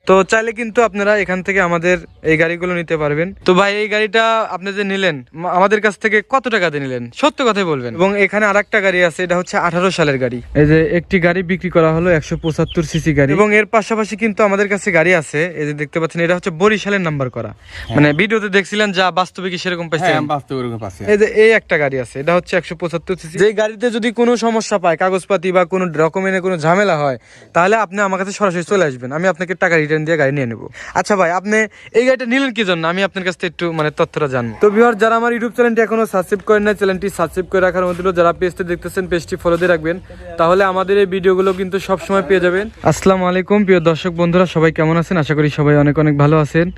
তো চাইলে কিন্তু আপনারা এখান থেকে আমাদের এই গাড়িগুলো নিতে পারবেন। তো ভাই এই গাড়িটা আপনি যে নিলেন আমাদের কাছ থেকে কত টাকাতে নিলেন সত্য কথাই বলবেন। এবং এখানে আরেকটা গাড়ি আছে, এটা হচ্ছে 18 সালের গাড়ি। এই যে একটি গাড়ি বিক্রি করা হলো 175 সিসি গাড়ি, এবং এর পাশাপাশি কিন্তু আমাদের কাছে গাড়ি আছে, এই যে দেখতে পাচ্ছেন এটা হচ্ছে বরিশালের নাম্বার করা। মানে ভিডিওতে দেখছিলেন যা বাস্তবে কি সেরকম পাইছেন? বাস্তবে এরকম পাচ্ছি। এই যে এই একটা গাড়ি আছে, এটা হচ্ছে 175 সিসি। যে গাড়িতে যদি কোনো সমস্যা পায়, কাগজপাতি বা কোনো ডকুমেন্টে কোনো ঝামেলা হয়, তাহলে আপনি আমার কাছে সরাসরি চলে আসবেন, আমি আপনাকে টাকা রিটার্ন দিয়ে গাড়ি নিয়ে নেবো। আচ্ছা ভাই, আপনি এই গাড়িটা নিলেন কি জন্য, আমি আপনার কাছ থেকে একটু তথ্যটা জানবো। তো ভিউয়ার, যারা আমার ইউটিউব চ্যানেলটি এখনো সাবস্ক্রাইব করেন না, চ্যানেলটি সাবস্ক্রাইব করে রাখার মধ্যে যারা পেজটি দেখতেছেন পেজটি ফলো দিয়ে রাখবেন, তাহলে আমাদের এই ভিডিওগুলো কিন্তু সবসময় পেয়ে যাবেন। আসসালামু আলাইকুম প্রিয় দর্শক বন্ধুরা, সবাই কেমন আছেন? আশা করি সবাই অনেক অনেক ভালো আছেন।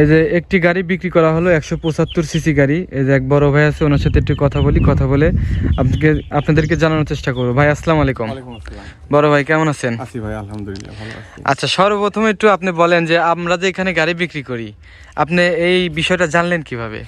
এই যে একটি গাড়ি বিক্রি করা হলো 175 সিসি গাড়ি। এই যে এক বড় ভাই আছে, ওনার সাথে একটু কথা বলে আপনাদেরকে জানানোর চেষ্টা করবো। ভাই আসসালামু আলাইকুম। বড় ভাই কেমন আছেন? আছি ভাই, আলহামদুলিল্লাহ ভালো আছি। আচ্ছা, সর্বপ্রথমে একটু আপনি বলেন যে আমরা যে এখানে গাড়ি বিক্রি করি, আপনি এই বিষয়টা জানলেন কিভাবে?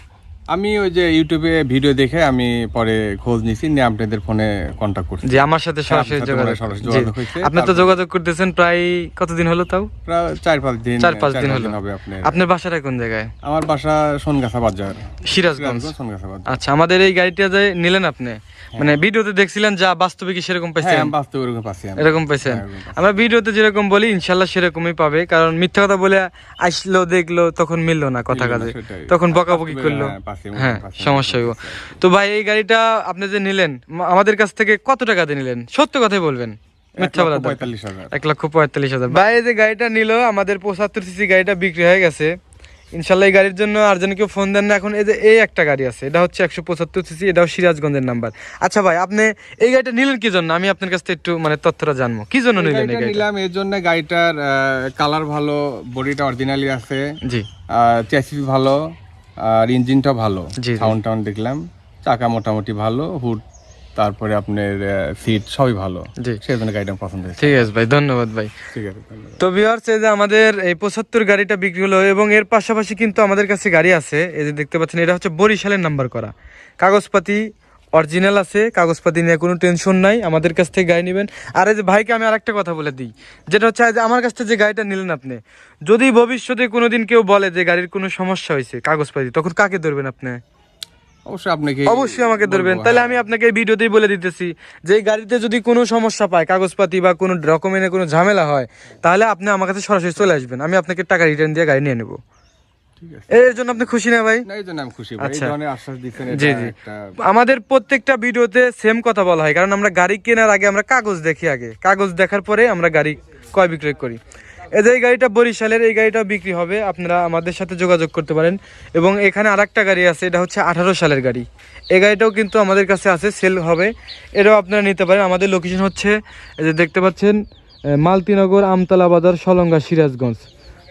আমি ওই যে ইউটিউবে ভিডিও দেখে আমি পরে খোঁজ নিছি, নিয়ে আপনাদের ফোনে কন্টাক্ট করছি। যে আমার সাথে সরাসরি যোগাযোগ হয়েছে। আপনি তো যোগাযোগ করতেছেন প্রায় কতদিন হলো? তাও প্রায় 4-5 দিন। 4-5 দিন হলো। হবে। আপনার বাসাটা কোন জায়গায়? আমার বাসা সোনগাছা বাজার, সিরাজগঞ্জ। সোনগাছা বাজার। আচ্ছা, আমাদের এই গাড়িটা যে নিলেন আপনি, মানে ভিডিওতে দেখছিলেন যা বাস্তবে কি সেরকম পাইছেন? হ্যাঁ, বাস্তবে এরকম পাচ্ছি। এরকম পাইছেন? আমরা ভিডিওতে যেরকম বলি ইনশাআল্লাহ সেরকমই পাবে, কারণ মিথ্যা কথা বলে আসলো দেখলো তখন মিললো না কথা কাজে, তখন বকাবকি করলো, হ্যাঁ সমস্যা হইব। তো ভাই এই গাড়িটা আপনি যে নিলেন আমাদের কাছ থেকে কত টাকাতে নিলেন সত্য কথাই বলবেন, মিথ্যা বলা? 1,45,000। ভাই এই যে গাড়িটা নিল আমাদের 75 সিসি গাড়িটা বিক্রি হয়ে গেছে। ইনশাল্লাহ এই গাড়ির জন্য আর যেন কেউ ফোন দেন না। এখন এই যে এই একটা গাড়ি আছে, এটা হচ্ছে 175 সিসি, এটাও সিরাজগঞ্জের নাম্বার। আচ্ছা ভাই, আপনি এই গাড়িটা নিলেন কি জন্য, আমি আপনার কাছ থেকে একটু তথ্যটা জানবো, কি জন্য নিলেন? এই গাড়িটা নিলাম এর জন্য, গাড়িটার কালার ভালো, বডিটা অরিজিনালি আছে, জি, চ্যাসিস ভালো, আর ইঞ্জিনটা ভালো, সাউন্ড টাউন দেখলাম, চাকা মোটামুটি ভালো, হুড, তারপরে আপনার সিট সবই ভালো, সেই জন্য গাড়িটা পছন্দ হয়েছে। ঠিক আছে ভাই, ধন্যবাদ ভাই। ঠিক আছে, ধন্যবাদ। তো ভিউয়ার্স, এই যে আমাদের এই 75 গাড়িটা বিক্রি হলো, এবং এর পাশাপাশি কিন্তু আমাদের কাছে গাড়ি আছে, এই যে দেখতে পাচ্ছেন এটা হচ্ছে বরিশালের নাম্বার করা, কাগজপাতি অরিজিনাল আছে, কাগজপাতি নিয়ে কোনো টেনশন নাই, আমাদের কাছ থেকে গাড়ি নেবেন। আর এই যে ভাইকে আমি আরেকটা কথা বলে দিই, যেটা হচ্ছে আমার কাছ থেকে যে গাড়িটা নিলেন আপনি, যদি ভবিষ্যতে কোনোদিন কেউ বলে যে গাড়ির কোনো সমস্যা হয়েছে কাগজপাতি, তখন কাকে ধরবেন আপনি? অবশ্যই আমাকে ধরবেন। তাহলে আমি আপনাকে এই ভিডিওতেই বলে দিতেছি যে এই গাড়িতে যদি কোনো সমস্যা পায়, কাগজপাতি বা কোনো ডকুমেন্টে কোনো ঝামেলা হয়, তাহলে আপনি আমার কাছে সরাসরি চলে আসবেন, আমি আপনাকে টাকা রিটার্ন দিয়ে গাড়ি নিয়ে নেবো। এর জন্য আপনি খুশি না ভাই? আচ্ছা, জি জি, আমাদের প্রত্যেকটা ভিডিওতে সেম কথা বলা হয়, কারণ আমরা গাড়ি কেনার আগে আমরা কাগজ দেখি, আগে কাগজ দেখার পরে আমরা গাড়ি ক্রয় বিক্রয় করি। এই যে এই গাড়িটা বরিশালের, এই গাড়িটাও বিক্রি হবে, আপনারা আমাদের সাথে যোগাযোগ করতে পারেন। এবং এখানে আরেকটা গাড়ি আছে, এটা হচ্ছে 18 সালের গাড়ি, এই গাড়িটাও কিন্তু আমাদের কাছে আছে, সেল হবে, এটাও আপনারা নিতে পারেন। আমাদের লোকেশন হচ্ছে এই যে দেখতে পাচ্ছেন মালতীনগর, আমতলা বাজার, সলঙ্গা, সিরাজগঞ্জ।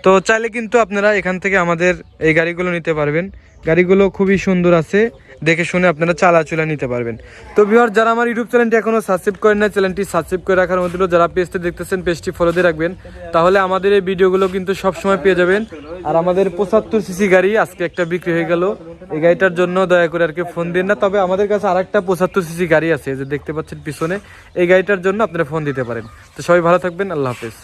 তো চাইলে কিন্তু আপনারা এখান থেকে আমাদের এই গাড়িগুলো নিতে পারবেন, গাড়িগুলো খুবই সুন্দর আছে, দেখে শুনে আপনারা চালাচুলা নিতে পারবেন। তো ভিউয়ার, যারা আমার ইউটিউব চ্যানেলটি এখনো সাবস্ক্রাইব করেন না, চ্যানেলটি সাবস্ক্রাইব করে রাখার মধ্যে যারা পেজটি দেখতেছেন পেজটি ফলো দিয়ে রাখবেন, তাহলে আমাদের এই ভিডিওগুলো কিন্তু সবসময় পেয়ে যাবেন। আর আমাদের 75 সিসি গাড়ি আজকে একটা বিক্রি হয়ে গেল, এই গাড়িটার জন্য দয়া করে আর কি ফোন দিন না। তবে আমাদের কাছে আরেকটা 75 সিসি গাড়ি আছে, যে দেখতে পাচ্ছেন পিছনে, এই গাড়িটার জন্য আপনারা ফোন দিতে পারেন। তো সবাই ভালো থাকবেন, আল্লাহ হাফেজ।